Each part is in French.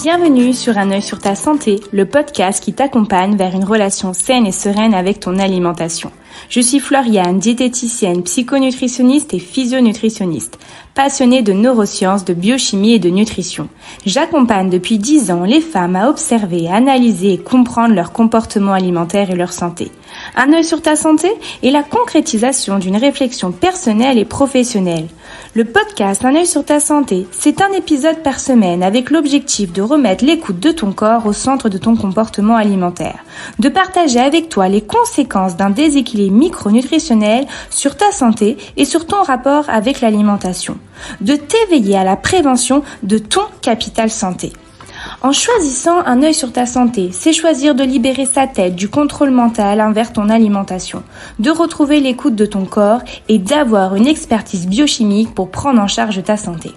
Bienvenue sur Un œil sur ta santé, le podcast qui t'accompagne vers une relation saine et sereine avec ton alimentation. Je suis Floriane, diététicienne, psychonutritionniste et physionutritionniste, passionnée de neurosciences, de biochimie et de nutrition. J'accompagne depuis 10 ans les femmes à observer, analyser et comprendre leur comportement alimentaire et leur santé. Un œil sur ta santé est la concrétisation d'une réflexion personnelle et professionnelle. Le podcast Un œil sur ta santé, c'est un épisode par semaine avec l'objectif de remettre l'écoute de ton corps au centre de ton comportement alimentaire, de partager avec toi les conséquences d'un déséquilibre micronutritionnel sur ta santé et sur ton rapport avec l'alimentation, de t'éveiller à la prévention de ton capital santé. En choisissant un œil sur ta santé, c'est choisir de libérer sa tête du contrôle mental envers ton alimentation, de retrouver l'écoute de ton corps et d'avoir une expertise biochimique pour prendre en charge ta santé.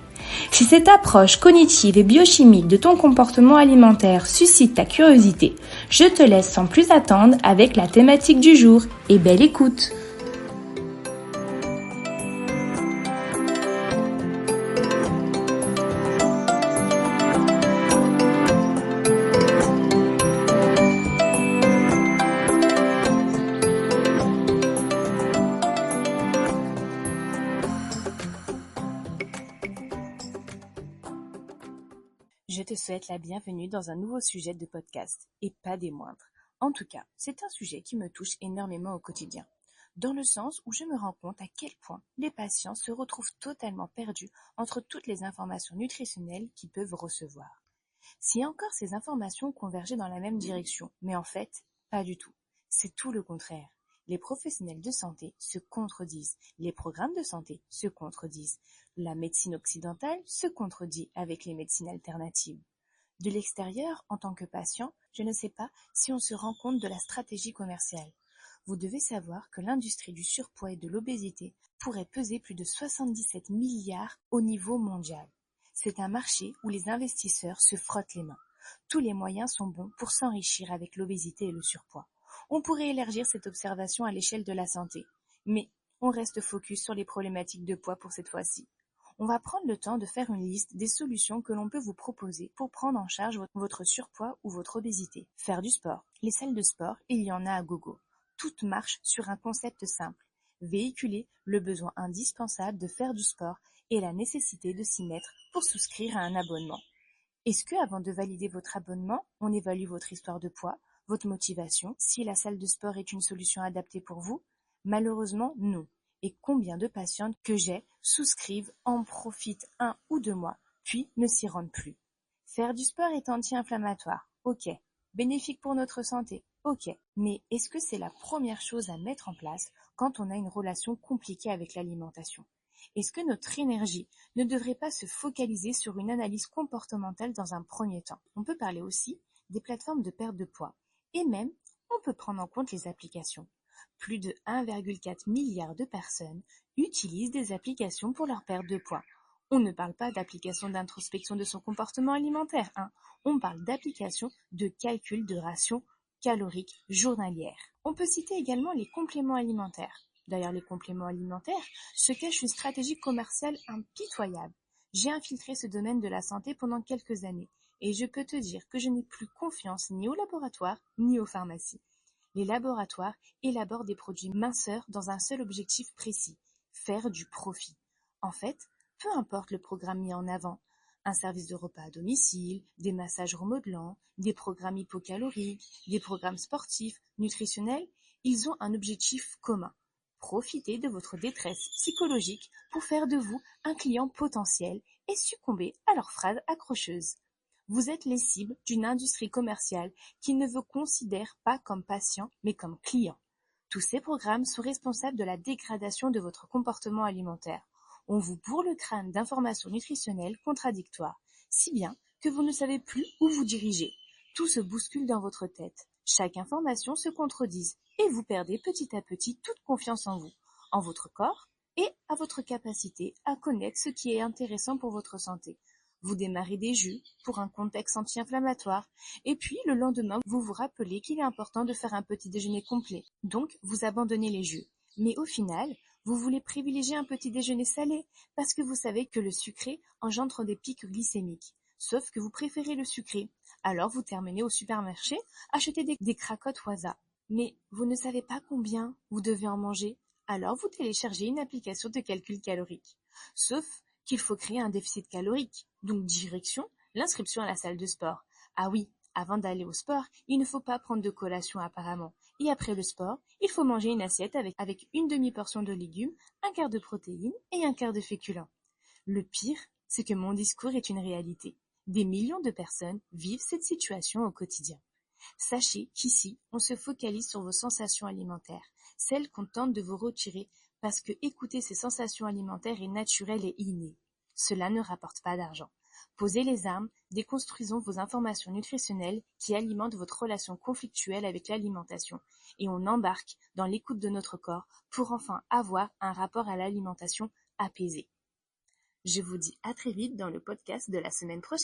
Si cette approche cognitive et biochimique de ton comportement alimentaire suscite ta curiosité, je te laisse sans plus attendre avec la thématique du jour et belle écoute! Je te souhaite la bienvenue dans un nouveau sujet de podcast, et pas des moindres. En tout cas, c'est un sujet qui me touche énormément au quotidien, dans le sens où je me rends compte à quel point les patients se retrouvent totalement perdus entre toutes les informations nutritionnelles qu'ils peuvent recevoir. Si encore ces informations convergeaient dans la même direction, mais en fait, pas du tout. C'est tout le contraire. Les professionnels de santé se contredisent, les programmes de santé se contredisent, la médecine occidentale se contredit avec les médecines alternatives. De l'extérieur, en tant que patient, je ne sais pas si on se rend compte de la stratégie commerciale. Vous devez savoir que l'industrie du surpoids et de l'obésité pourrait peser plus de 77 milliards au niveau mondial. C'est un marché où les investisseurs se frottent les mains. Tous les moyens sont bons pour s'enrichir avec l'obésité et le surpoids. On pourrait élargir cette observation à l'échelle de la santé, mais on reste focus sur les problématiques de poids pour cette fois-ci. On va prendre le temps de faire une liste des solutions que l'on peut vous proposer pour prendre en charge votre surpoids ou votre obésité. Faire du sport. Les salles de sport, il y en a à gogo. Toutes marchent sur un concept simple. Véhiculer le besoin indispensable de faire du sport et la nécessité de s'y mettre pour souscrire à un abonnement. Est-ce que, avant de valider votre abonnement, on évalue votre histoire de poids, votre motivation, si la salle de sport est une solution adaptée pour vous? Malheureusement, non. Et combien de patientes que j'ai souscrivent, en profitent 1 ou 2 mois, puis ne s'y rendent plus. Faire du sport est anti-inflammatoire, ok. Bénéfique pour notre santé, ok. Mais est-ce que c'est la première chose à mettre en place quand on a une relation compliquée avec l'alimentation? Est-ce que notre énergie ne devrait pas se focaliser sur une analyse comportementale dans un premier temps? On peut parler aussi des plateformes de perte de poids. Et même, on peut prendre en compte les applications. Plus de 1,4 milliard de personnes utilisent des applications pour leur perte de poids. On ne parle pas d'applications d'introspection de son comportement alimentaire, On parle d'applications de calcul de ration calorique journalière. On peut citer également les compléments alimentaires. Derrière les compléments alimentaires se cache une stratégie commerciale impitoyable. J'ai infiltré ce domaine de la santé pendant quelques années et je peux te dire que je n'ai plus confiance ni aux laboratoires ni aux pharmacies. Les laboratoires élaborent des produits minceurs dans un seul objectif précis, faire du profit. En fait, peu importe le programme mis en avant, un service de repas à domicile, des massages remodelants, des programmes hypocaloriques, des programmes sportifs, nutritionnels, ils ont un objectif commun. Profitez de votre détresse psychologique pour faire de vous un client potentiel et succomber à leurs phrases accrocheuses. Vous êtes les cibles d'une industrie commerciale qui ne vous considère pas comme patient, mais comme client. Tous ces programmes sont responsables de la dégradation de votre comportement alimentaire. On vous bourre le crâne d'informations nutritionnelles contradictoires, si bien que vous ne savez plus où vous diriger. Tout se bouscule dans votre tête. Chaque information se contredit et vous perdez petit à petit toute confiance en vous, en votre corps et à votre capacité à connaître ce qui est intéressant pour votre santé. Vous démarrez des jus pour un contexte anti-inflammatoire et puis le lendemain, vous vous rappelez qu'il est important de faire un petit déjeuner complet. Donc, vous abandonnez les jus. Mais au final, vous voulez privilégier un petit déjeuner salé parce que vous savez que le sucré engendre des pics glycémiques. Sauf que vous préférez le sucré. Alors vous terminez au supermarché, achetez des cracottes au hasard. Mais vous ne savez pas combien vous devez en manger. Alors vous téléchargez une application de calcul calorique. Sauf qu'il faut créer un déficit calorique. Donc direction, l'inscription à la salle de sport. Ah oui, avant d'aller au sport, il ne faut pas prendre de collation apparemment. Et après le sport, il faut manger une assiette avec une demi-portion de légumes, un quart de protéines et un quart de féculents. Le pire, c'est que mon discours est une réalité. Des millions de personnes vivent cette situation au quotidien. Sachez qu'ici, on se focalise sur vos sensations alimentaires, celles qu'on tente de vous retirer parce que écouter ces sensations alimentaires est naturel et inné. Cela ne rapporte pas d'argent. Posez les armes, déconstruisons vos informations nutritionnelles qui alimentent votre relation conflictuelle avec l'alimentation et on embarque dans l'écoute de notre corps pour enfin avoir un rapport à l'alimentation apaisé. Je vous dis à très vite dans le podcast de la semaine prochaine.